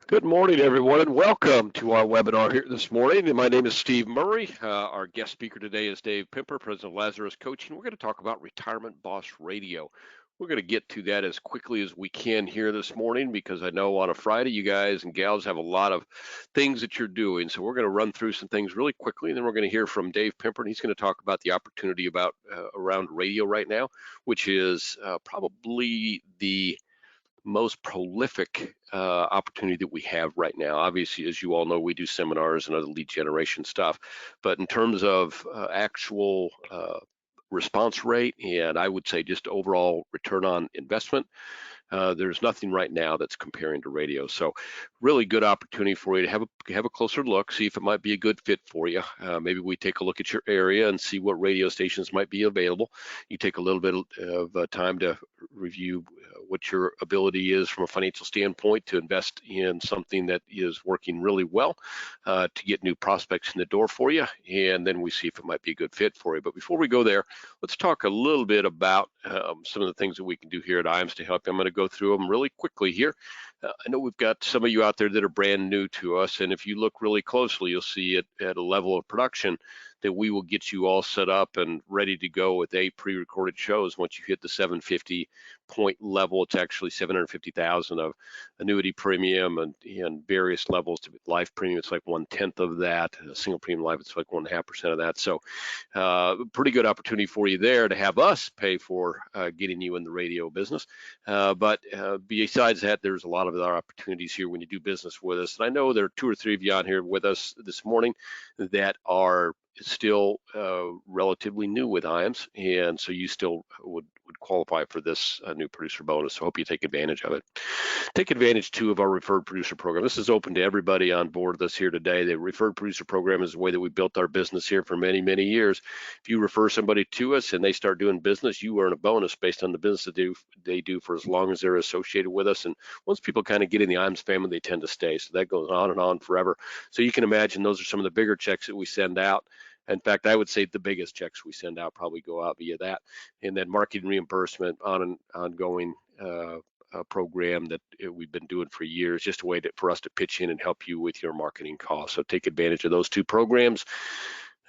Good morning, everyone, and welcome to our webinar here this morning. And my name is Steve Murray. Our guest speaker today is Dave Pimper, President of Lazarus Coaching. We're going to talk about Retirement Boss Radio. We're going to get to that as quickly as we can here this morning because I know on a Friday you guys and gals have a lot of things that you're doing. So we're going to run through some things really quickly, and then we're going to hear from Dave Pimper, and he's going to talk about the opportunity around radio right now, which is probably the most prolific opportunity that we have right now. Obviously, as you all know, we do seminars and other lead generation stuff, but in terms of actual response rate, and I would say just overall return on investment, there's nothing right now that's comparing to radio. So really good opportunity for you to have a closer look, see if it might be a good fit for you. Maybe we take a look at your area and see what radio stations might be available. You take a little bit of time to review what your ability is from a financial standpoint to invest in something that is working really well to get new prospects in the door for you, and then we see if it might be a good fit for you. But before we go there, let's talk a little bit about some of the things that we can do here at IAMS to help you. I'm going to go through them really quickly here. I know we've got some of you out there that are brand new to us, and if you look really closely, you'll see it at a level of production that we will get you all set up and ready to go with 8 pre-recorded shows. Once you hit the 750 point level, it's actually 750,000 of annuity premium and various levels. To life premium, it's like 1/10 of that. Single premium life, it's like 1.5% of that. So pretty good opportunity for you there to have us pay for getting you in the radio business. But besides that, there's a lot of other opportunities here when you do business with us. And I know there are 2 or 3 of you on here with us this morning that are still relatively new with IAMS, and so you still would qualify for this new producer bonus. So I hope you take advantage of it. Take advantage too of our referred producer program. This is open to everybody on board with us here today. The referred producer program is the way that we built our business here for many, many years. If you refer somebody to us and they start doing business, you earn a bonus based on the business that they do for as long as they're associated with us. And once people kind of get in the IAMS family, they tend to stay. So that goes on and on forever. So you can imagine those are some of the bigger checks that we send out. In fact, I would say the biggest checks we send out probably go out via that. And then marketing reimbursement on an ongoing program that we've been doing for years, just a way for us to pitch in and help you with your marketing costs. So take advantage of those 2 programs.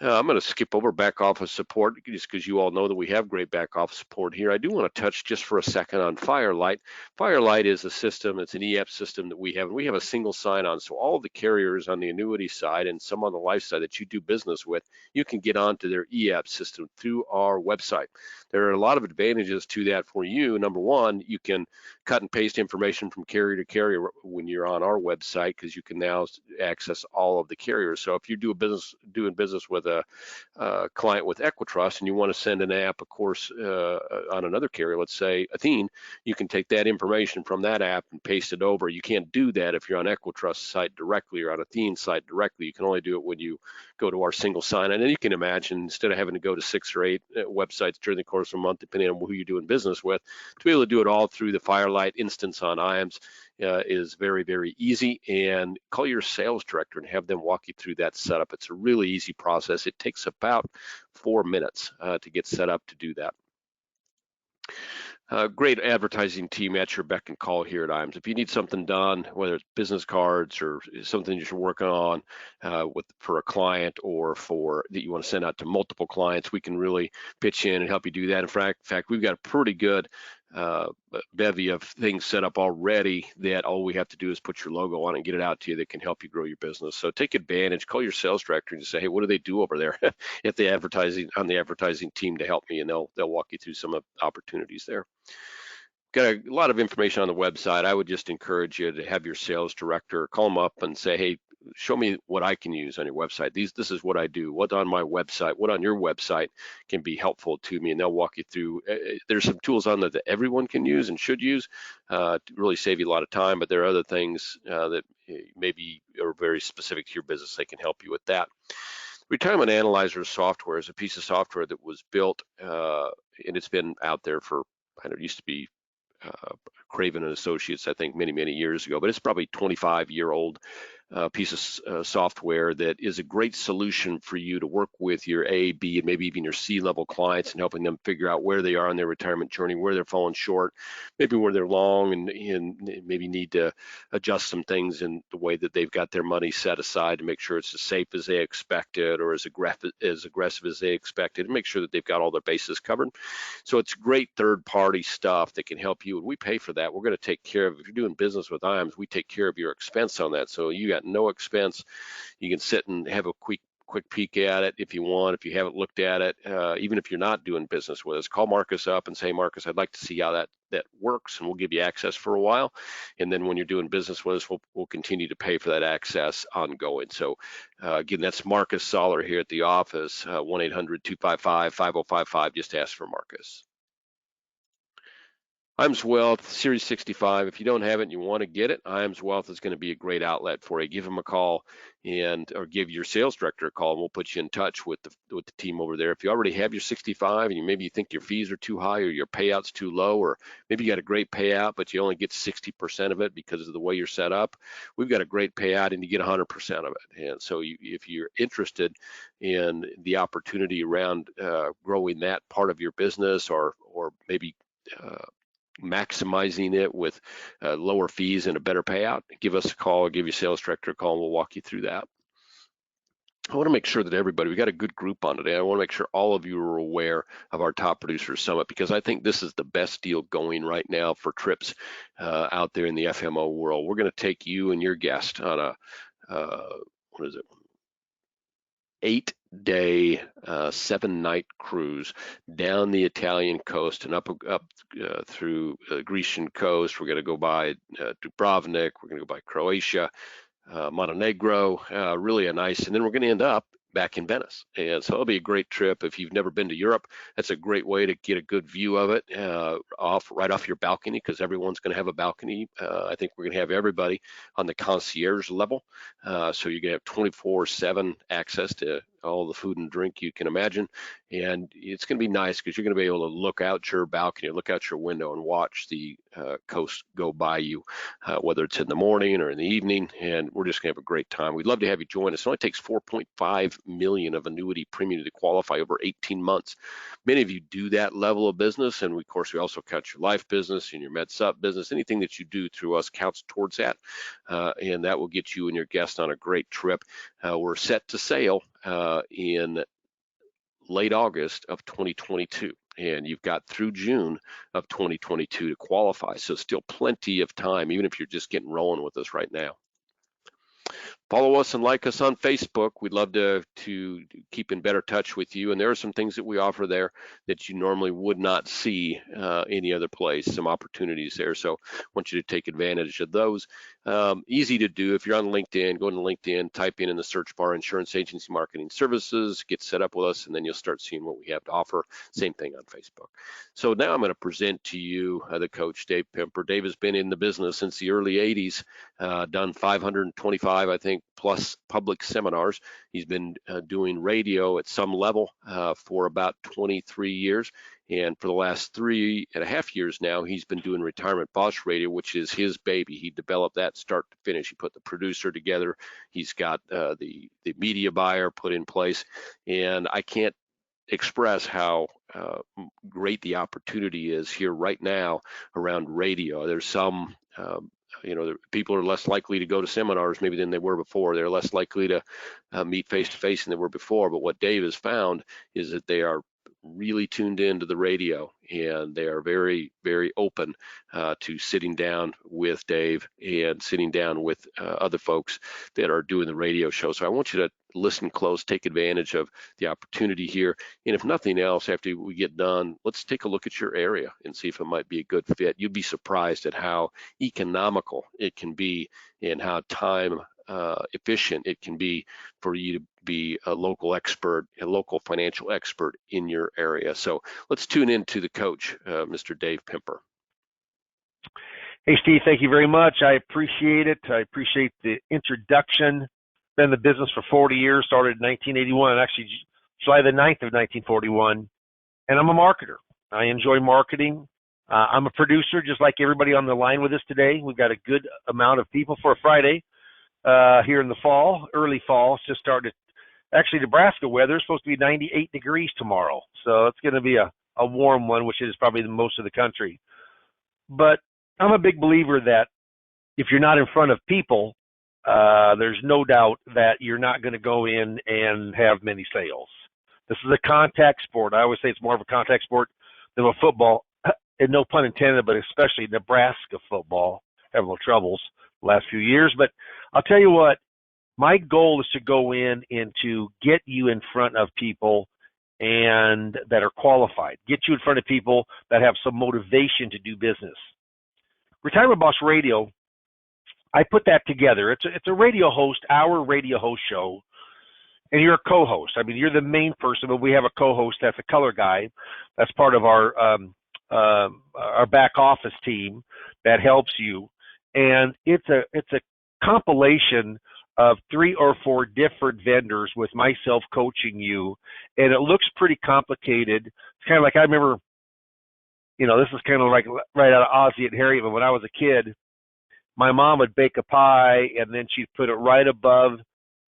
I'm going to skip over back office support just because you all know that we have great back office support here. I do want to touch just for a second on Firelight. Firelight is a system, it's an EAP system that we have, and we have a single sign-on. So all of the carriers on the annuity side and some on the life side that you do business with, you can get onto their EAP system through our website. There are a lot of advantages to that for you. Number one, you can cut and paste information from carrier to carrier when you're on our website because you can now access all of the carriers. So if you doing business with a client with Equitrust and you want to send an app, of course, on another carrier, let's say Athene, you can take that information from that app and paste it over. You can't do that if you're on Equitrust site directly or on Athene site directly. You can only do it when you go to our single sign-on. And you can imagine, instead of having to go to 6 or 8 websites during the course of a month, depending on who you're doing business with, to be able to do it all through the Firelight instance on IAMS is very, very easy. And call your sales director and have them walk you through that setup. It's a really easy process. It takes about 4 minutes to get set up to do that. Great advertising team at your beck and call here at IAMS. If you need something done, whether it's business cards or something that you're working on for a client or that you want to send out to multiple clients, we can really pitch in and help you do that. In fact, we've got a pretty good bevy of things set up already that all we have to do is put your logo on and get it out to you that can help you grow your business. So take advantage, call your sales director and say, hey, what do they do over there at the advertising team to help me, and they'll walk you through some of the opportunities there. Got a lot of information on the website. I would just encourage you to have your sales director call them up and say, hey, show me what I can use on your website. This is what I do. What on my website, what on your website can be helpful to me, and they'll walk you through. There's some tools on there that everyone can use and should use to really save you a lot of time, but there are other things that maybe are very specific to your business. They can help you with that. Retirement Analyzer software is a piece of software that was built, and it's been out there for, I don't know, it used to be Craven and Associates, I think many, many years ago, but it's probably 25-year-old piece of software that is a great solution for you to work with your A, B, and maybe even your C-level clients and helping them figure out where they are on their retirement journey, where they're falling short, maybe where they're long, and maybe need to adjust some things in the way that they've got their money set aside to make sure it's as safe as they expected or as aggressive as they expected, and make sure that they've got all their bases covered. So it's great third-party stuff that can help you, and we pay for that. We're going to take care of, if you're doing business with IAMS, we take care of your expense on that. So you got no expense. You can sit and have a quick peek at it if you want. If you haven't looked at it, even if you're not doing business with us, call Marcus up and say, Marcus, I'd like to see how that works, and we'll give you access for a while. And then when you're doing business with us, we'll continue to pay for that access ongoing. So again, that's Marcus Soller here at the office, 1-800-255-5055. Just ask for Marcus. IAMS Wealth, Series 65. If you don't have it and you want to get it, IAMS Wealth is going to be a great outlet for you. Give them a call or give your sales director a call, and we'll put you in touch with the team over there. If you already have your 65 and maybe you think your fees are too high or your payout's too low, or maybe you got a great payout but you only get 60% of it because of the way you're set up, we've got a great payout and you get 100% of it. And so if you're interested in the opportunity around growing that part of your business, or maybe maximizing it with lower fees and a better payout, give us a call, or give your sales director a call, and we'll walk you through that. I want to make sure that we got a good group on today. I want to make sure all of you are aware of our Top Producers Summit, because I think this is the best deal going right now for trips out there in the FMO world. We're going to take you and your guest on a, 8-day, 7-night cruise down the Italian coast and up through the Grecian coast. We're going to go by Dubrovnik. We're going to go by Croatia, Montenegro, really a nice, and then we're going to end up back in Venice. And so it'll be a great trip. If you've never been to Europe, that's a great way to get a good view of it right off your balcony, because everyone's going to have a balcony. I think we're going to have everybody on the concierge level. So you're going to have 24/7 access to all the food and drink you can imagine. And it's going to be nice because you're going to be able to look out your balcony, look out your window, and watch the coast go by you, whether it's in the morning or in the evening. And we're just going to have a great time. We'd love to have you join us. It only takes $4.5 million of annuity premium to qualify over 18 months. Many of you do that level of business. And of course, we also count your life business and your med sup business. Anything that you do through us counts towards that. And that will get you and your guest on a great trip. We're set to sail in late August of 2022, and you've got through June of 2022 to qualify. So still plenty of time, even if you're just getting rolling with us right now. Follow us and like us on Facebook. We'd love to keep in better touch with you. And there are some things that we offer there that you normally would not see any other place, some opportunities there. So I want you to take advantage of those. Easy to do. If you're on LinkedIn, go into LinkedIn, type in the search bar Insurance Agency Marketing Services, get set up with us, and then you'll start seeing what we have to offer. Same thing on Facebook. So now I'm going to present to you the coach, Dave Pimper. Dave has been in the business since the early 80s, done 525, I think, plus public seminars. He's been doing radio at some level for about 23 years. And for the last 3.5 years now, he's been doing Retirement Boss Radio, which is his baby. He developed that start to finish. He put the producer together. He's got the media buyer put in place. And I can't express how great the opportunity is here right now around radio. There's some people are less likely to go to seminars maybe than they were before. They're less likely to meet face to face than they were before. But what Dave has found is that they are really tuned into the radio, and they are very, very open to sitting down with Dave and sitting down with other folks that are doing the radio show. So I want you to listen close, take advantage of the opportunity here. And if nothing else, after we get done, let's take a look at your area and see if it might be a good fit. You'd be surprised at how economical it can be and how time efficient it can be for you to be a local expert, a local financial expert in your area. So let's tune into the coach, Mr. Dave Pimper. Hey, Steve, thank you very much. I appreciate it. I appreciate the introduction. Been in the business for 40 years, started in 1981, actually July the 9th of 1941, and I'm a marketer. I enjoy marketing. I'm a producer, just like everybody on the line with us today. We've got a good amount of people for a Friday. here in the fall, early fall. It's just started. Actually, Nebraska weather is supposed to be 98 degrees tomorrow, so it's going to be a warm one, which is probably the most of the country. But I'm a big believer that if you're not in front of people, there's no doubt that you're not going to go in and have many sales. This is a contact sport. I always say it's more of a contact sport than a football, and no pun intended, but especially Nebraska football. Having a little troubles the last few years. But I'll tell you what, my goal is to go in and to get you in front of people and that are qualified, get you in front of people that have some motivation to do business. Retirement Boss Radio, I put that together. It's a radio host, our radio host show, and you're a co-host. I mean, you're the main person, but we have a co-host that's a color guy. That's part of our back office team that helps you, and it's a compilation of 3 or 4 different vendors with myself coaching you, and it looks pretty complicated. It's kind of like, I remember, this is kind of like right out of Ozzie and Harriet, but when I was a kid, my mom would bake a pie, and then she'd put it right above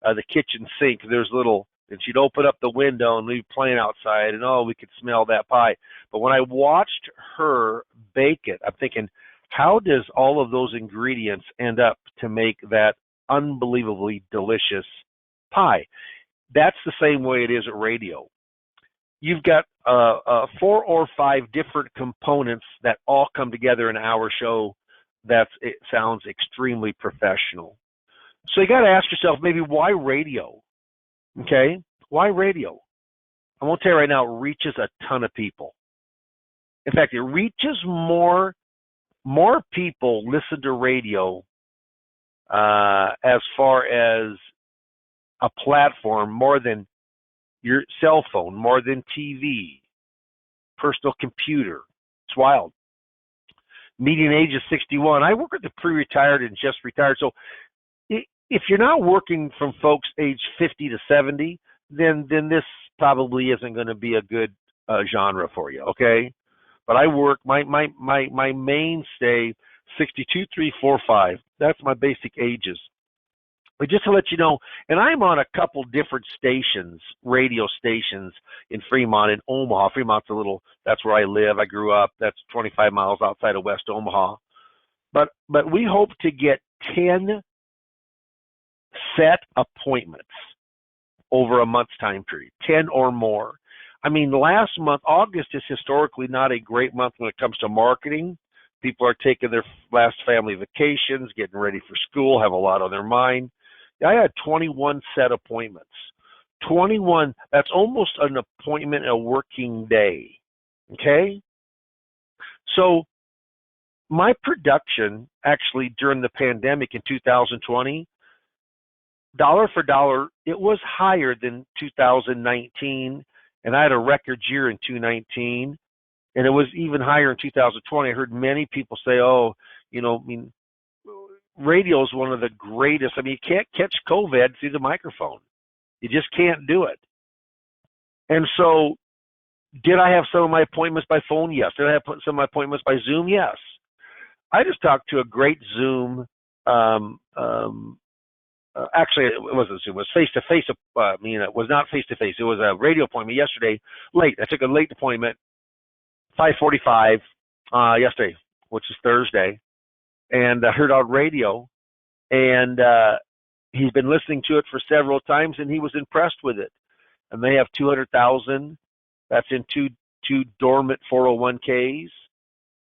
the kitchen sink. And she'd open up the window and leave playing outside, and we could smell that pie. But when I watched her bake it, I'm thinking, how does all of those ingredients end up to make that unbelievably delicious pie? That's the same way it is at radio. You've got 4 or 5 different components that all come together in our show. It sounds extremely professional. So you got to ask yourself, maybe, why radio? Okay, why radio? I won't tell you right now, it reaches a ton of people. In fact, it reaches more people listen to radio as far as a platform, more than your cell phone, more than TV, personal computer. It's wild. Median age is 61. I work with the pre-retired and just retired. So if you're not working from folks age 50 to 70, then this probably isn't going to be a good genre for you, okay? But I work, my mainstay, 62, 3, 4, 5. That's my basic ages. But just to let you know, and I'm on a couple different stations, radio stations in Fremont and Omaha. Fremont's that's where I live. I grew up. That's 25 miles outside of West Omaha. But we hope to get 10 set appointments over a month's time period, 10 or more. I mean, last month, August is historically not a great month when it comes to marketing. People are taking their last family vacations, getting ready for school, have a lot on their mind. I had 21 set appointments. 21, that's almost an appointment a working day, okay? So my production actually during the pandemic in 2020, dollar for dollar, it was higher than 2019, and I had a record year in 2019, and it was even higher in 2020. I heard many people say, radio is one of the greatest. I mean, you can't catch COVID through the microphone. You just can't do it. And so, did I have some of my appointments by phone? Yes. Did I have some of my appointments by Zoom? Yes. I just talked to a great Zoom. Actually, it wasn't Zoom. It was face-to-face. It was not face-to-face. It was a radio appointment yesterday. Late. I took a late appointment, 5:45 yesterday, which is Thursday. And I heard on radio, and he's been listening to it for several times, and he was impressed with it. And they have 200,000. That's in two dormant 401ks,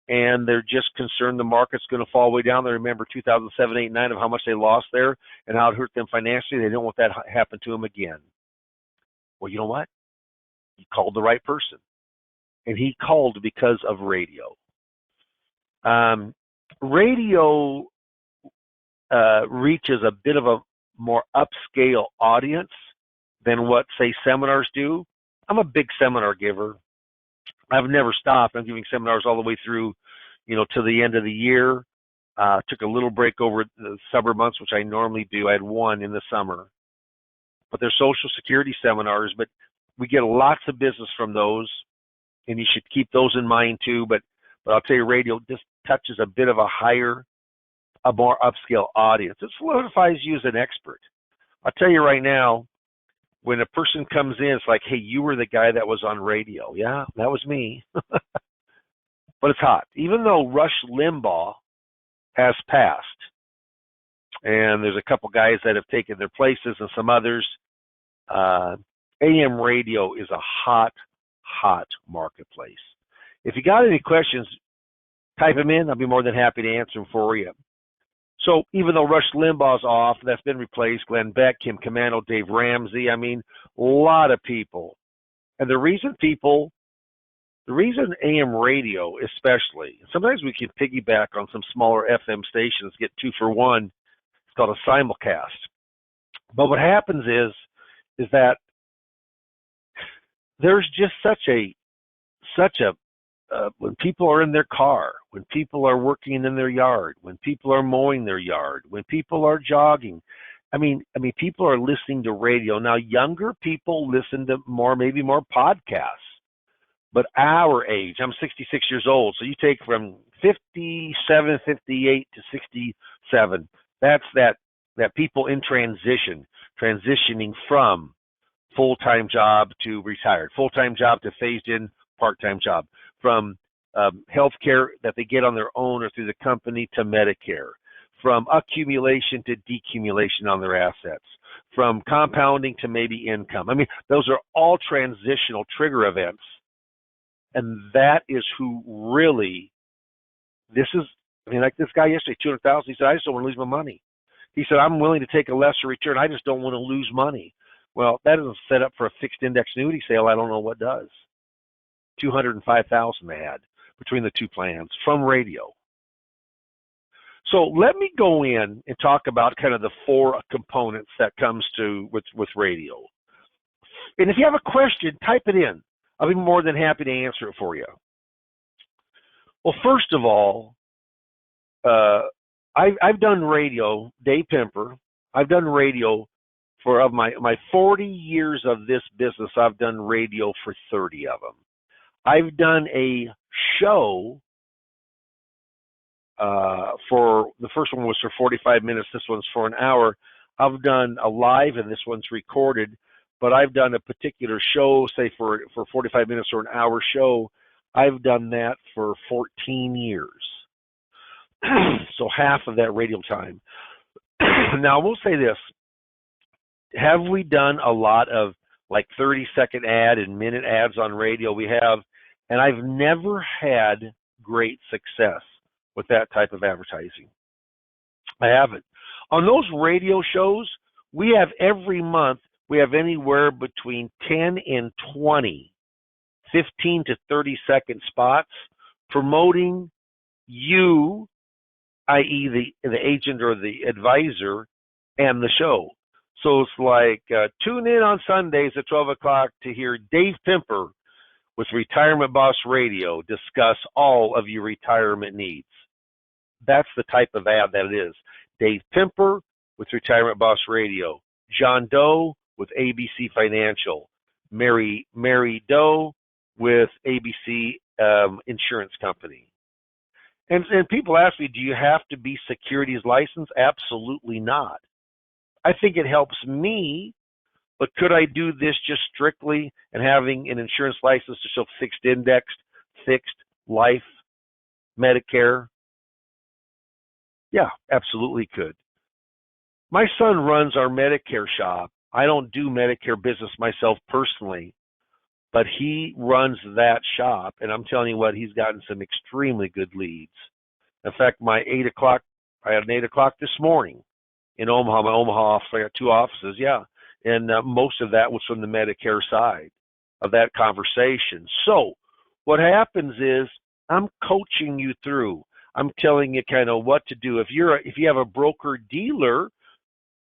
and they're just concerned the market's going to fall way down. They remember 2007, 8, 9 of how much they lost there and how it hurt them financially. They don't want that to happen to them again. Well, you know what? You called the right person, and he called because of radio. Radio reaches a bit of a more upscale audience than what, say, seminars do. I'm a big seminar giver. I've never stopped. I'm giving seminars all the way through, to the end of the year. Took a little break over the summer months, which I normally do. I had one in the summer. But they're Social Security seminars, but we get lots of business from those, and you should keep those in mind too. But I'll tell you, radio just touches a bit of a higher a more upscale audience. It solidifies you as an expert. I'll tell you right now, when a person comes in, it's like, hey, you were the guy that was on radio. Yeah, that was me. But it's hot. Even though Rush Limbaugh has passed, and there's a couple guys that have taken their places and some others, AM radio is a hot, hot marketplace. If you got any questions, type them in. I'll be more than happy to answer them for you. So even though Rush Limbaugh's off, that's been replaced. Glenn Beck, Kim Commando, Dave Ramsey. I mean, a lot of people. And the reason AM radio especially, sometimes we can piggyback on some smaller FM stations, get 2 for 1. It's called a simulcast. But what happens is that there's just such a when people are in their car, when people are working in their yard, when people are mowing their yard, when people are jogging, I mean, people are listening to radio. Now, younger people listen to maybe more podcasts. But our age, I'm 66 years old, so you take from 57, 58 to 67. That's that people in transitioning from full-time job to retired, full-time job to phased-in part-time job, from health care that they get on their own or through the company to Medicare, from accumulation to decumulation on their assets, from compounding to maybe income. I mean, those are all transitional trigger events. And that is who really, like this guy yesterday, 200,000, he said, I just don't want to lose my money. He said, I'm willing to take a lesser return. I just don't want to lose money. Well, that isn't set up for a fixed index annuity sale. I don't know what does. 205,000 they had between the two plans from radio. So let me go in and talk about kind of the 4 components that comes to with radio. And if you have a question, type it in. I'll be more than happy to answer it for you. Well, first of all, I've done radio, Dave Pimper. I've done radio for my 40 years of this business. I've done radio for 30 of them. I've done a show for the first one was for 45 minutes. This one's for an hour. I've done a live, and this one's recorded. But I've done a particular show, say for 45 minutes or an hour show. I've done that for 14 years. So half of that radio time. Now, I will say this. Have we done a lot of like 30-second ad and minute ads on radio? We have. And I've never had great success with that type of advertising. I haven't. On those radio shows, we have every month, we have anywhere between 10 and 20, 15 to 30-second spots promoting you, i.e. the agent or the advisor, and the show. So it's like, tune in on Sundays at 12 o'clock to hear Dave Pimper with Retirement Boss Radio discuss all of your retirement needs. That's the type of ad that it is. Dave Pimper with Retirement Boss Radio. John Doe with ABC Financial, Mary Doe with ABC Insurance Company. And people ask me, do you have to be securities licensed? Absolutely not. I think it helps me, but could I do this just strictly and having an insurance license to show fixed indexed, fixed life, Medicare? Yeah, absolutely could. My son runs our Medicare shop. I don't do Medicare business myself personally, but he runs that shop, and I'm telling you what, he's gotten some extremely good leads. In fact, I had an 8 o'clock this morning in Omaha, my Omaha office. I got 2 offices, yeah, and most of that was from the Medicare side of that conversation. So what happens is I'm coaching you through. I'm telling you kind of what to do. If you have a broker dealer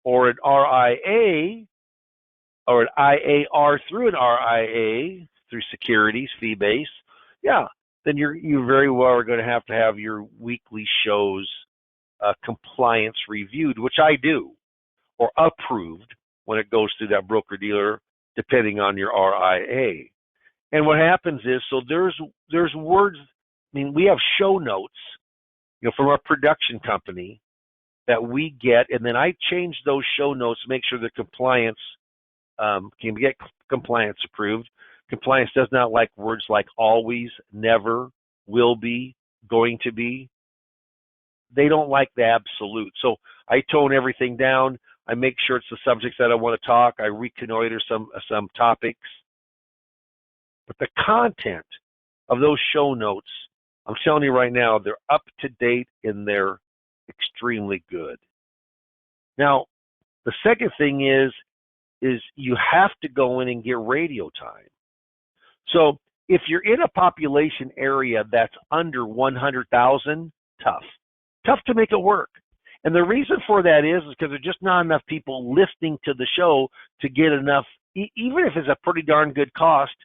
or an RIA or an IAR through an RIA through securities, fee-based, yeah, then you very well are going to have your weekly shows compliance reviewed, which I do, or approved when it goes through that broker dealer, depending on your RIA. And what happens is, so there's words. I mean, we have show notes, from our production company that we get, and then I change those show notes to make sure the compliance can get compliance approved. Compliance does not like words like always, never, will be, going to be. They don't like the absolute. So I tone everything down. I make sure it's the subjects that I want to talk. I reconnoiter some topics. But the content of those show notes, I'm telling you right now, they're up to date and they're extremely good. Now, the second thing is you have to go in and get radio time. So if you're in a population area that's under 100,000, tough to make it work. And the reason for that is because there's just not enough people listening to the show to get enough, even if it's a pretty darn good cost,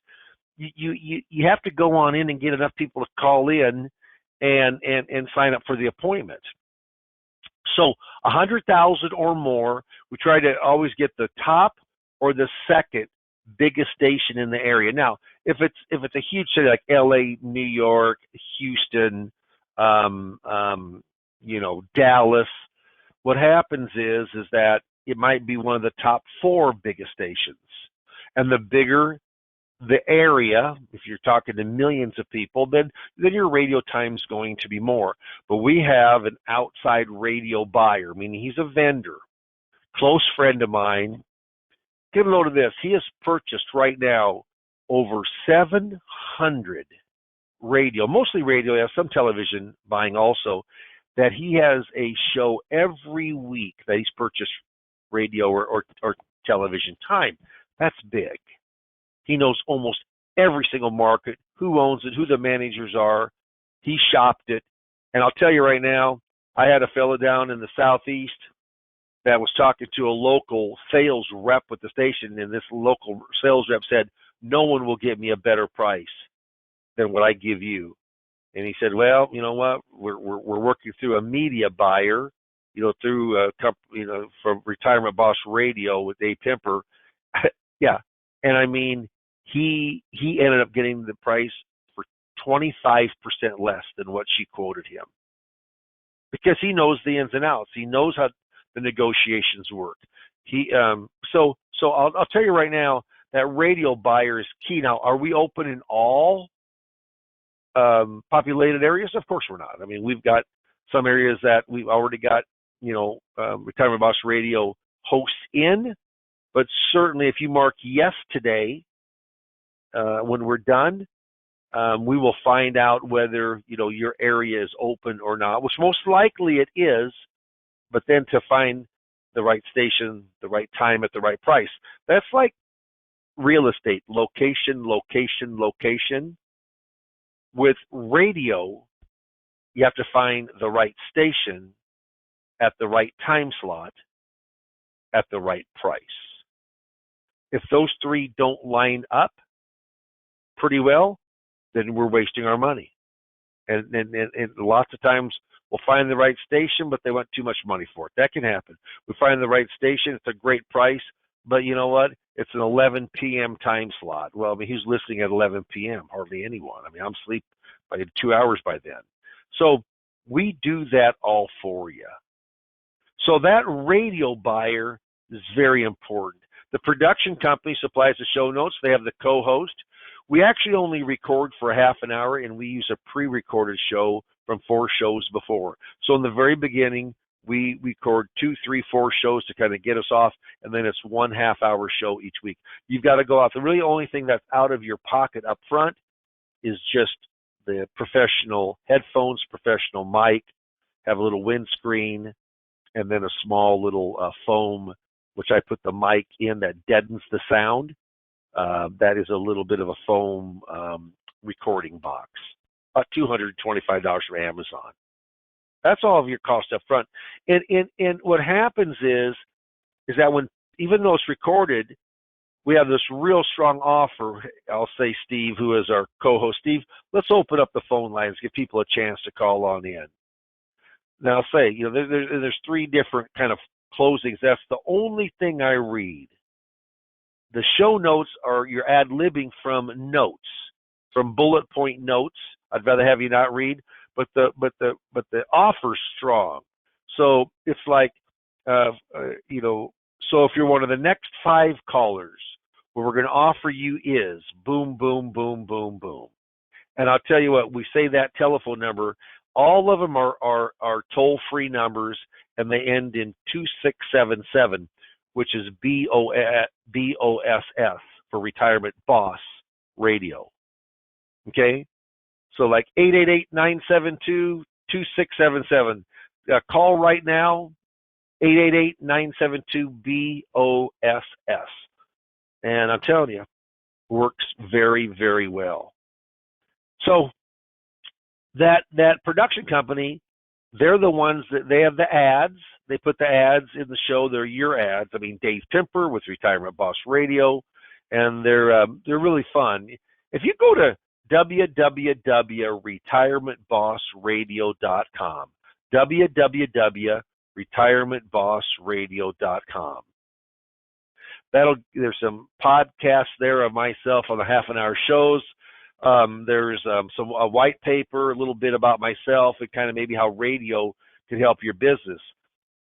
you have to go on in and get enough people to call in and sign up for the appointment. So 100,000 or more, we try to always get the top or the second biggest station in the area. Now, if it's a huge city like LA, New York, Houston, Dallas, what happens is that it might be one of the top 4 biggest stations. And the bigger the area, if you're talking to millions of people, then your radio time is going to be more. But we have an outside radio buyer, meaning he's a vendor, close friend of mine. Get a load of this. He has purchased right now over 700 radio, mostly radio, he has some television buying also, that he has a show every week that he's purchased radio or television time. That's big. He knows almost every single market, who owns it, who the managers are. He shopped it. And I'll tell you right now, I had a fellow down in the Southeast that was talking to a local sales rep with the station, and this local sales rep said, no one will give me a better price than what I give you. And he said, well, you know what, we're working through a media buyer, through a company, from Retirement Boss Radio with Dave Pimper. Yeah. And I mean, he ended up getting the price for 25% less than what she quoted him, because he knows the ins and outs. He knows how the negotiations work. So I'll tell you right now, that radio buyer is key. Now, are we open in all populated areas? Of course we're not. I mean, we've got some areas that we've already got, Retirement Boss Radio hosts in, but certainly if you mark yes today, when we're done, we will find out whether, your area is open or not, which most likely it is, but then to find the right station, the right time at the right price. That's like real estate, location. With radio, you have to find the right station at the right time slot at the right price. If those 3 don't line up pretty well, then we're wasting our money. And lots of times we'll find the right station, but they want too much money for it. That can happen. We find the right station, it's a great price, but you know what? It's an 11 p.m. time slot. Well, I mean, who's listening at 11 p.m.? Hardly anyone. I mean, I'm asleep by 2 hours by then. So we do that all for you. So that radio buyer is very important. The production company supplies the show notes. They have the co-host. We actually only record for a half an hour, and we use a pre-recorded show from 4 shows before. So in the very beginning, we record 2, 3, 4 shows to kind of get us off, and then it's 1 half-hour show each week. You've got to go out. The really only thing that's out of your pocket up front is just the professional headphones, professional mic, have a little windscreen, and then a small little foam, which I put the mic in that deadens the sound. That is a little bit of a foam recording box, about $225 from Amazon. That's all of your cost up front. And what happens is that when, even though it's recorded, we have this real strong offer. I'll say Steve, who is our co-host. Steve, let's open up the phone lines, give people a chance to call on in. Now, I'll say, there's 3 different kind of closings. That's the only thing I read. The show notes are your ad-libbing from notes, from bullet point notes. I'd rather have you not read, but the offer's strong. So it's like, so if you're one of the next 5 callers, what we're going to offer you is boom, boom, boom, boom, boom. And I'll tell you what, we say that telephone number, all of them are toll-free numbers, and they end in 2677, which is BOSS for Retirement Boss Radio. Okay? So like 888-972-2677. Call right now, 888-972-BOSS. And I'm telling you, works very, very well. So that production company, they're the ones that they have the ads. They put the ads in the show. They're your ads. I mean, Dave Pimper with Retirement Boss Radio, and they're really fun. If you go to www.retirementbossradio.com, www.retirementbossradio.com. There's some podcasts there of myself on the half-an-hour shows. There's a white paper, a little bit about myself, and kind of maybe how radio can help your business.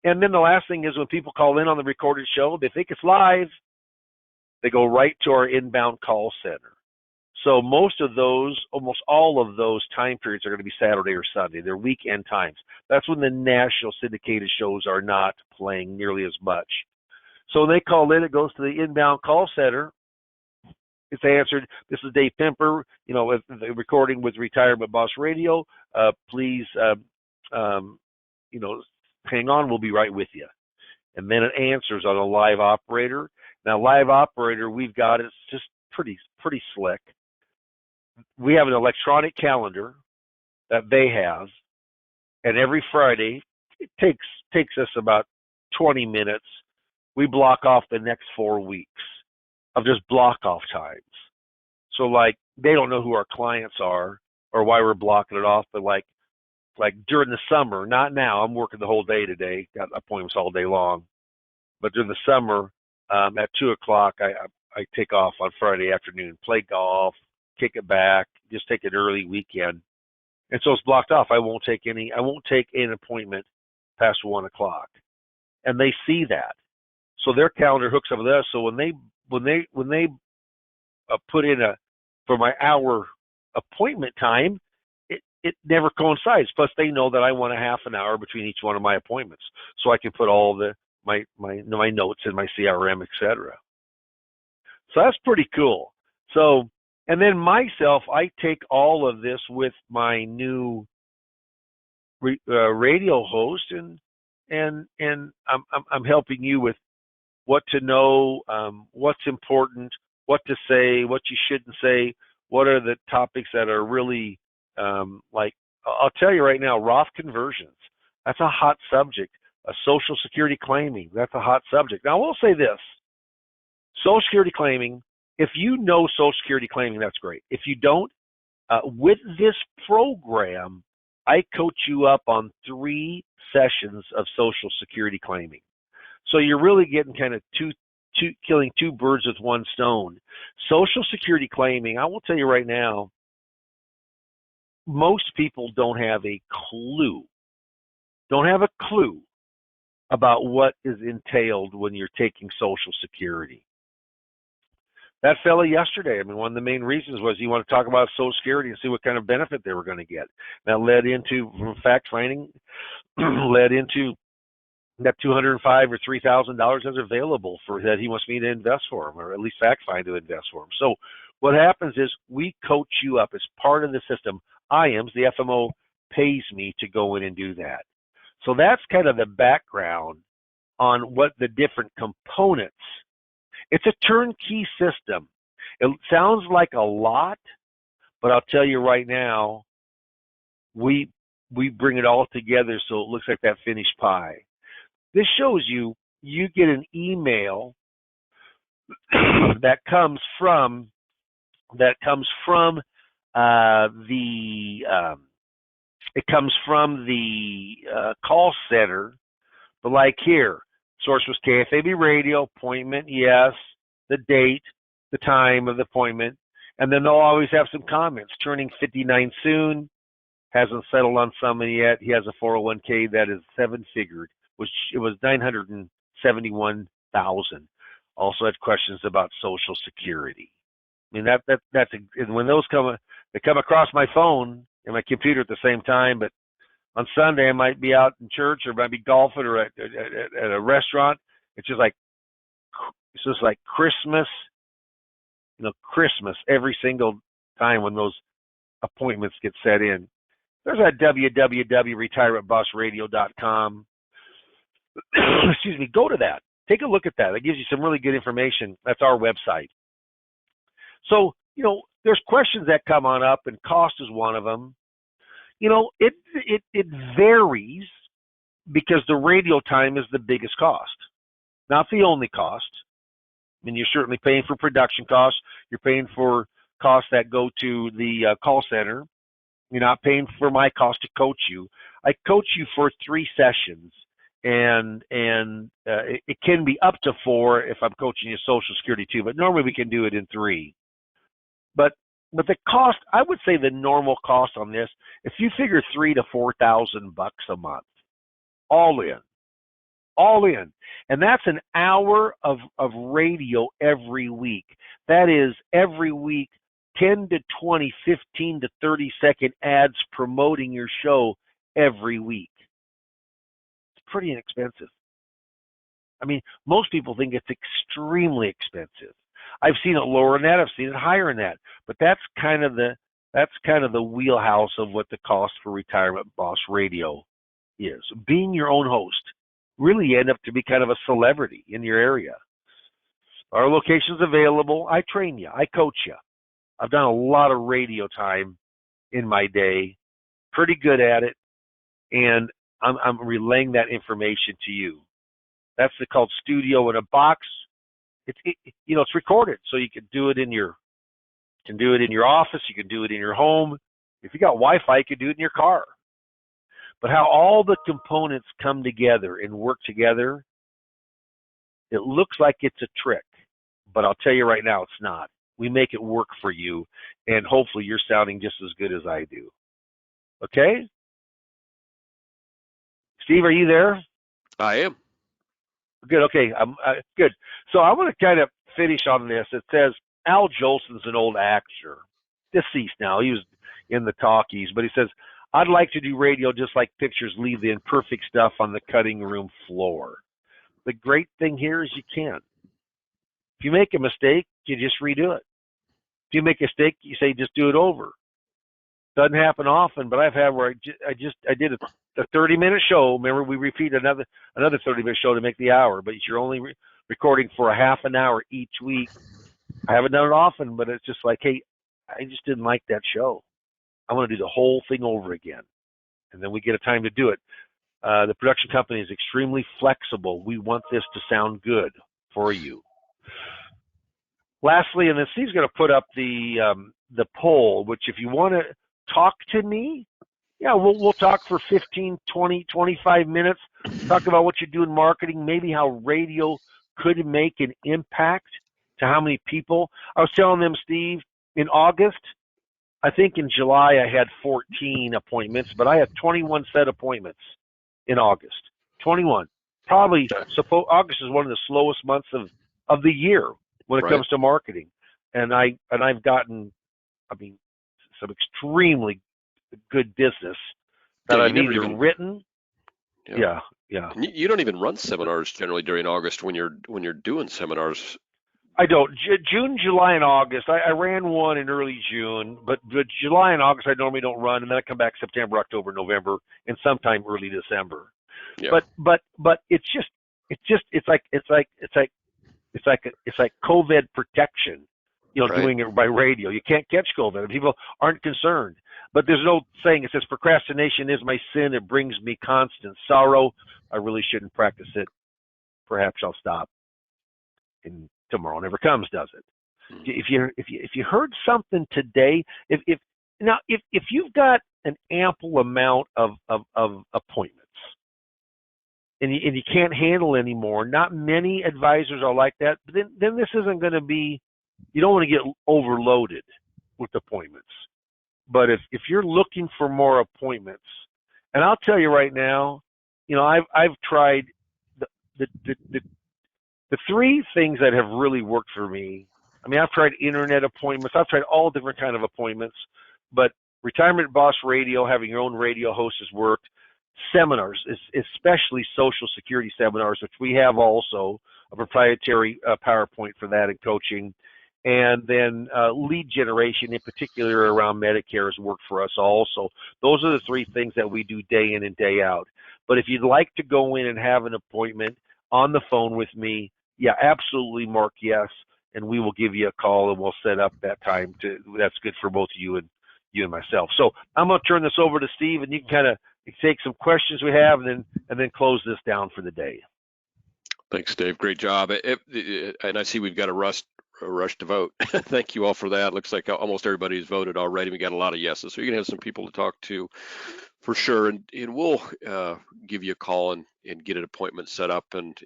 And then the last thing is when people call in on the recorded show, they think it's live, they go right to our inbound call center. So almost all of those time periods are going to be Saturday or Sunday. They're weekend times. That's when the national syndicated shows are not playing nearly as much. So when they call in, it goes to the inbound call center. It's answered. This is Dave Pimper, with the recording with Retirement Boss Radio. Please, hang on. We'll be right with you. And then it answers on a live operator. Now, live operator, we've got it's just pretty slick. We have an electronic calendar that they have, and every Friday, it takes us about 20 minutes. We block off the next 4 weeks of just block off times. So like they don't know who our clients are or why we're blocking it off, but like during the summer, not now, I'm working the whole day today, got appointments all day long. But during the summer, at 2:00, I take off on Friday afternoon, play golf, kick it back, just take an early weekend. And so it's blocked off. I won't take an appointment past 1:00. And they see that. So their calendar hooks up with us. So when they put in for my hour appointment time, it never coincides. Plus, they know that I want a half an hour between each one of my appointments, so I can put all my notes in my CRM, etc. So that's pretty cool. So, and then myself, I take all of this with my new radio host, and I'm helping you with what to know, what's important, what to say, what you shouldn't say, what are the topics that are really like, I'll tell you right now, Roth conversions, that's a hot subject. Social Security claiming, that's a hot subject. Now, I will say this, Social Security claiming, if you know Social Security claiming, that's great. If you don't, with this program, I coach you up on 3 sessions of Social Security claiming. So you're really getting kind of killing 2 birds with 1 stone. Social Security claiming, I will tell you right now, most people don't have a clue about what is entailed when you're taking Social Security. That fella yesterday, one of the main reasons was he wanted to talk about Social Security and see what kind of benefit they were going to get. That led into fact finding, led into that $205,000 or $3,000 is available for that he wants me to invest for him, or at least fact find to invest for him. So what happens is we coach you up as part of the system. the FMO pays me to go in and do that. So that's kind of the background on what the different components. It's a turnkey system. It sounds like a lot, but I'll tell you right now, we bring it all together so it looks like that finished pie. This shows you get an email that comes from the call center. But like here, source was KFAB radio, appointment, yes, the date, the time of the appointment, and then they'll always have some comments. Turning 59 soon, hasn't settled on something yet. He has a 401k that is seven-figured, which it was 971,000. Also had questions about Social Security. I mean and when those they come across my phone and my computer at the same time. But on Sunday I might be out in church or might be golfing or at a restaurant. It's just like Christmas, Christmas every single time when those appointments get set in. There's that www.retirementbossradio.com. Excuse me. Go to that. Take a look at that. That gives you some really good information. That's our website. So, there's questions that come on up, and cost is one of them. It varies because the radio time is the biggest cost, not the only cost. I mean, you're certainly paying for production costs. You're paying for costs that go to the call center. You're not paying for my cost to coach you. I coach you for 3 sessions, and it can be up to 4 if I'm coaching you Social Security too. But normally we can do it in 3. But the cost, I would say the normal cost on this, if you figure $3,000 to $4,000 a month, all in, and that's an hour of radio every week. That is every week, 10 to 20, 15 to 30-second ads promoting your show every week. It's pretty inexpensive. I mean, most people think it's extremely expensive. I've seen it lower than that. I've seen it higher than that. But that's kind of the wheelhouse of what the cost for Retirement Boss Radio is. Being your own host. Really, you end up to be kind of a celebrity in your area. Our location's available. I train you. I coach you. I've done a lot of radio time in my day. Pretty good at it. And I'm relaying that information to you. That's called Studio in a Box. It's recorded, so you can do it in your office. You can do it in your home. If you got Wi-Fi, you can do it in your car. But how all the components come together and work together, it looks like it's a trick, but I'll tell you right now, it's not. We make it work for you, and hopefully you're sounding just as good as I do. Okay? Steve, are you there? I am. Good. Okay. Good. So I want to kind of finish on this. It says Al Jolson's an old actor, deceased now. He was in the talkies, but he says, I'd like to do radio just like pictures leave the imperfect stuff on the cutting room floor. The great thing here is you can. If you make a mistake, you just redo it. If you make a mistake, you say just do it over. Doesn't happen often, but I've had where I did a 30-minute show. Remember, we repeat another 30-minute show to make the hour, but you're only recording for a half an hour each week. I haven't done it often, but it's just like, hey, I just didn't like that show. I want to do the whole thing over again, and then we get a time to do it. The production company is extremely flexible. We want this to sound good for you. Lastly, and then Steve's going to put up the poll, which if you want to talk to me, yeah, we'll talk for 15, 20, 25 minutes, talk about what you do in marketing, maybe how radio could make an impact to how many people. I was telling them, Steve, in August, I think in July I had 14 appointments, but I had 21 set appointments in August. 21. Probably, August is one of the slowest months of the year when it comes to marketing. And I've gotten, some extremely good business that I've either written. Yeah. You don't even run seminars generally during August when you're doing seminars. I don't. June, July, and August. I ran one in early June, but July and August I normally don't run, and then I come back September, October, November, and sometime early December. Yeah. But it's like COVID protection. Doing it by radio. You can't catch COVID, and people aren't concerned. But there's no saying. It says procrastination is my sin. It brings me constant sorrow. I really shouldn't practice it. Perhaps I'll stop. And tomorrow never comes, does it? If you heard something today, if you've got an ample amount of appointments and you can't handle anymore, not many advisors are like that. But then this isn't going to be. You don't want to get overloaded with appointments. But if you're looking for more appointments, and I'll tell you right now, I've tried the the the, the, the three things that have really worked for me. I mean, I've tried internet appointments. I've tried all different kind of appointments, but Retirement Boss Radio, having your own radio host, has worked. Seminars, especially Social Security seminars, which we have also a proprietary PowerPoint for that and coaching. And then lead generation, in particular around Medicare, has worked for us also. Those are the three things that we do day in and day out. But if you'd like to go in and have an appointment on the phone with me, yeah, absolutely mark yes, and we will give you a call and we'll set up that time that's good for both you and myself. So I'm going to turn this over to Steve, and you can kind of take some questions we have and then close this down for the day. Thanks, Dave. Great job. And I see we've got a rush to vote. Thank you all for that. Looks like almost everybody's voted already. We got a lot of yeses, so you're gonna have some people to talk to for sure. And we'll give you a call and get an appointment set up. And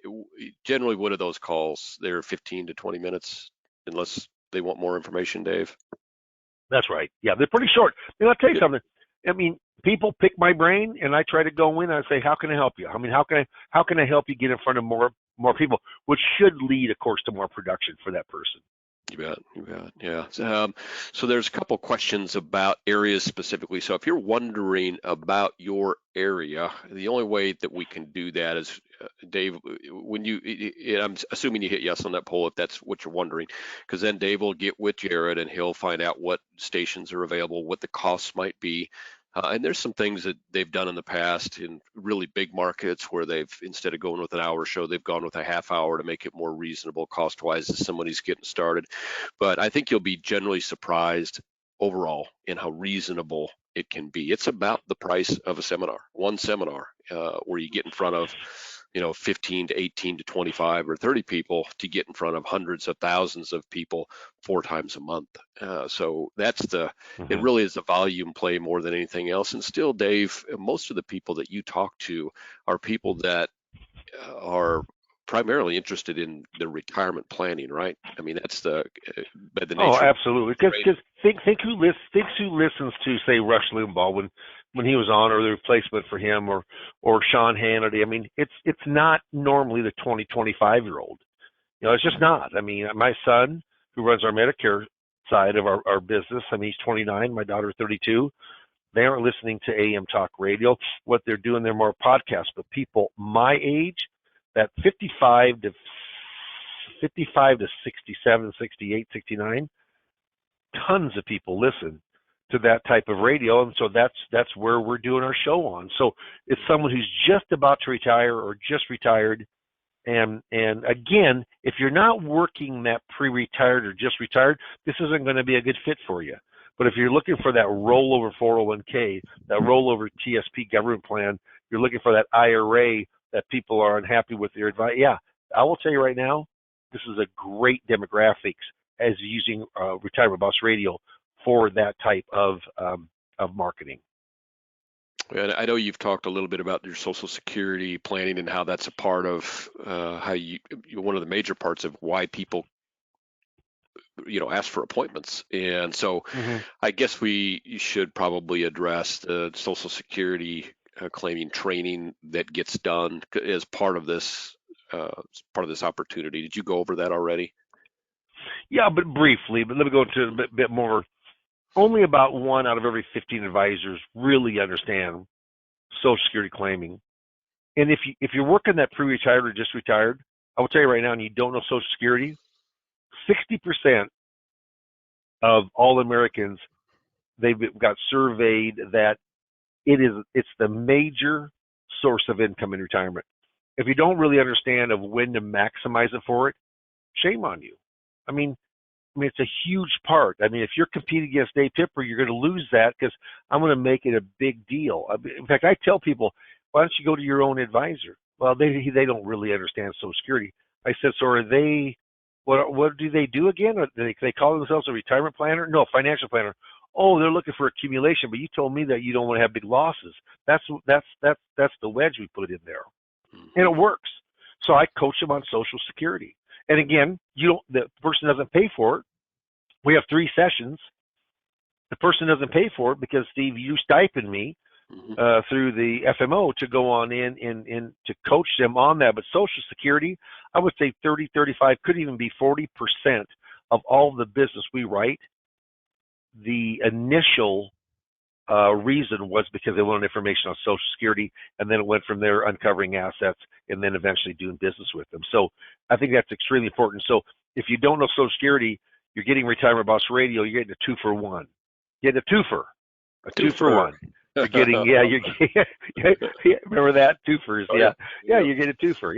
generally, what are those calls? They're 15 to 20 minutes, unless they want more information, Dave. That's right. Yeah, they're pretty short. And I'll tell you something. I mean, people pick my brain, and I try to go in and I say, how can I help you? I mean, how can I help you get in front of more people, which should lead, of course, to more production for that person. You bet. Yeah. So there's a couple questions about areas specifically. So if you're wondering about your area, the only way that we can do that is, Dave, I'm assuming you hit yes on that poll if that's what you're wondering, because then Dave will get with Jared and he'll find out what stations are available, what the costs might be. And there's some things that they've done in the past in really big markets where they've, instead of going with an hour show, they've gone with a half hour to make it more reasonable cost-wise as somebody's getting started. But I think you'll be generally surprised overall in how reasonable it can be. It's about the price of a seminar, one seminar, where you get in front of 15 to 18 to 25 or 30 people to get in front of hundreds of thousands of people 4 times a month. So that's it really is a volume play more than anything else. And still, Dave, most of the people that you talk to are people that are primarily interested in the retirement planning, right? I mean, that's by the nature. Oh, absolutely. Because think who listens to, say, Rush Limbaugh when he was on, or the replacement for him, or Sean Hannity. I mean, it's not normally the 25-year-old. It's just not. I mean, my son, who runs our Medicare side of our business, I mean, he's 29, my daughter 32. They aren't listening to AM talk radio. What they're doing, they're more podcasts. But people my age, that 55 to 67, 68, 69, tons of people listen to that type of radio, and so that's where we're doing our show on. So it's someone who's just about to retire or just retired, and again, if you're not working that pre-retired or just retired, this isn't going to be a good fit for you. But if you're looking for that rollover 401k, that rollover TSP government plan, you're looking for that IRA that people are unhappy with their advice. Yeah, I will tell you right now, this is a great demographics as using Retirement Boss Radio for that type of marketing. And I know you've talked a little bit about your Social Security planning and how that's a part of how one of the major parts of why people ask for appointments. And so I guess we should probably address the Social Security claiming training that gets done as part of this opportunity. Did you go over that already? Yeah, but briefly. But let me go into a bit more. Only about 1 out of every 15 advisors really understand Social Security claiming. And if you're working that pre-retired or just retired, I will tell you right now, and you don't know Social Security, 60% of all Americans, they've got surveyed that it's the major source of income in retirement. If you don't really understand of when to maximize it for it, shame on you. I mean, it's a huge part. I mean, if you're competing against Dave Pimper, you're going to lose that because I'm going to make it a big deal. In fact, I tell people, why don't you go to your own advisor? Well, they don't really understand Social Security. I said, so are they? What do they do again? Do they call themselves a retirement planner? No, financial planner. Oh, they're looking for accumulation, but you told me that you don't want to have big losses. That's the wedge we put in there, and it works. So I coach them on Social Security. And again, the person doesn't pay for it. We have 3 sessions. the person doesn't pay for it because, Steve, you stipend me through the FMO to go on in and to coach them on that. But Social Security, I would say 30, 35, could even be 40% of all the business we write. The initial reason was because they wanted information on Social Security, and then it went from there uncovering assets and then eventually doing business with them. So I think that's extremely important. So if you don't know Social Security, you're getting Retirement Boss Radio, you're getting a 2-for-1. You're getting a twofer, a two-for-one. You're getting, remember that? Twofers, yeah. You get a twofer,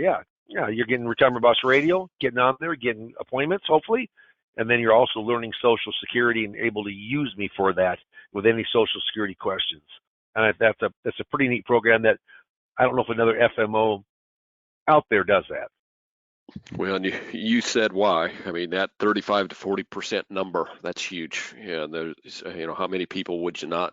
you're getting Retirement Boss Radio, getting on there, getting appointments, hopefully, and then you're also learning Social Security and able to use me for that with any Social Security questions. And that's a pretty neat program that I don't know if another FMO out there does that. Well, and you said why. I mean, that 35 to 40% number, that's huge. And there's, how many people would you not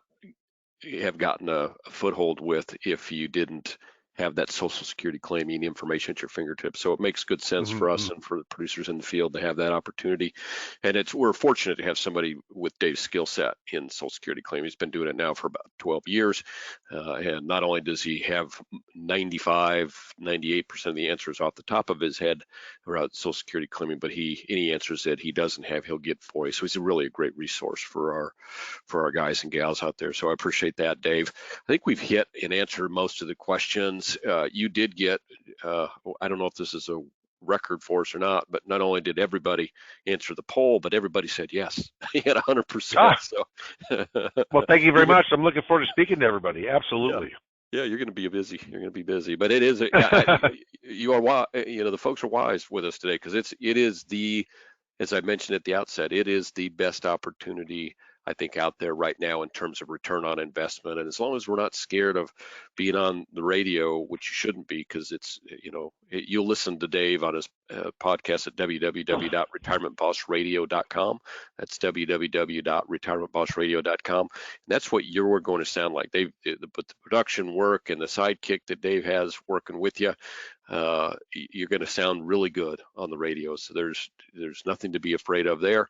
have gotten a foothold with if you didn't have that Social Security claiming information at your fingertips? So it makes good sense for us and for the producers in the field to have that opportunity. And we're fortunate to have somebody with Dave's skill set in Social Security claiming. He's been doing it now for about 12 years. And not only does he have 95, 98% of the answers off the top of his head about Social Security claiming, but any answers that he doesn't have, he'll get for you. So he's really a great resource for our guys and gals out there. So I appreciate that, Dave. I think we've hit and answered most of the questions. You did get, I don't know if this is a record for us or not, but not only did everybody answer the poll, but everybody said yes. He had 100%. So, well, thank you very much. I'm looking forward to speaking to everybody. Absolutely. Yeah, you're going to be busy. You're going to be busy, but it is. You are wise. The folks are wise with us today because it is as I mentioned at the outset, it is the best opportunity I think out there right now in terms of return on investment. And as long as we're not scared of being on the radio, which you shouldn't be, because it's, you'll listen to Dave on his podcast at www.retirementbossradio.com. That's www.retirementbossradio.com. And that's what you're going to sound like. But the production work and the sidekick that Dave has working with you, you're going to sound really good on the radio. So there's nothing to be afraid of there.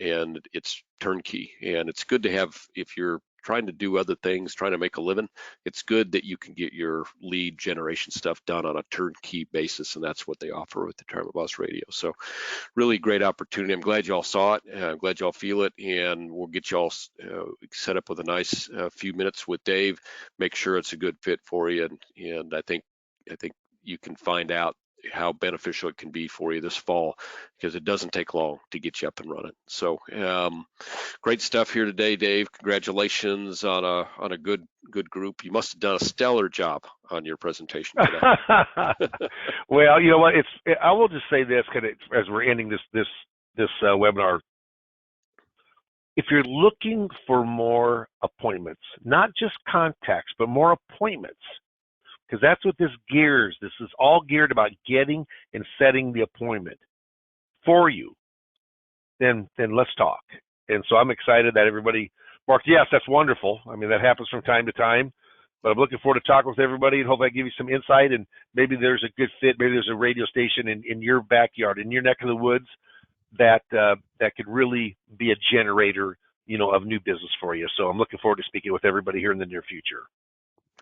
And it's turnkey, and it's good to have, if you're trying to do other things, trying to make a living, it's good that you can get your lead generation stuff done on a turnkey basis, and that's what they offer with the Retirement Boss Radio. So really great opportunity. I'm glad y'all saw it. I'm glad y'all feel it, and we'll get y'all set up with a nice few minutes with Dave, make sure it's a good fit for you, and I think you can find out how beneficial it can be for you this fall, because it doesn't take long to get you up and running. So great stuff here today, Dave. Congratulations on a good group. You must have done a stellar job on your presentation today. Well, you know what? I will just say this, as we're ending this webinar. If you're looking for more appointments, not just contacts, but more appointments, because that's what this is all geared about, getting and setting the appointment for you, then let's talk. And so I'm excited that everybody marked yes. That's wonderful. I mean, that happens from time to time, but I'm looking forward to talking with everybody and hope I give you some insight, and maybe there's a good fit. Maybe there's a radio station in your backyard, in your neck of the woods, that could really be a generator, of new business for you. So I'm looking forward to speaking with everybody here in the near future.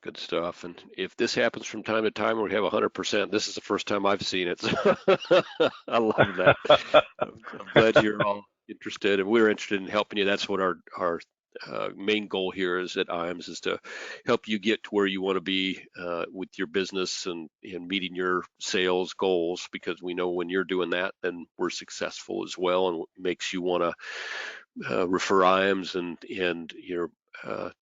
Good stuff. And if this happens from time to time where we have 100%, this is the first time I've seen it. So I love that. I'm glad you're all interested, and we're interested in helping you. That's what our main goal here is at IAMS, is to help you get to where you want to be with your business and meeting your sales goals, because we know when you're doing that, then we're successful as well, and it makes you want to refer IAMS, and you're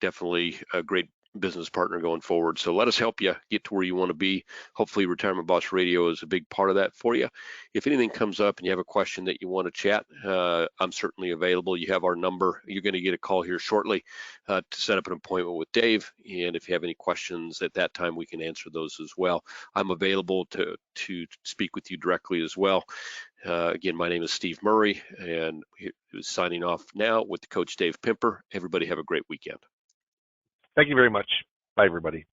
definitely a great business partner going forward. So let us help you get to where you want to be. Hopefully Retirement Boss Radio is a big part of that for you. If anything comes up and you have a question that you want to chat, I'm certainly available. You have our number. You're going to get a call here shortly to set up an appointment with Dave. And if you have any questions at that time, we can answer those as well. I'm available to speak with you directly as well. Again, my name is Steve Murray, and who's signing off now with the coach Dave Pimper. Everybody have a great weekend. Thank you very much. Bye, everybody.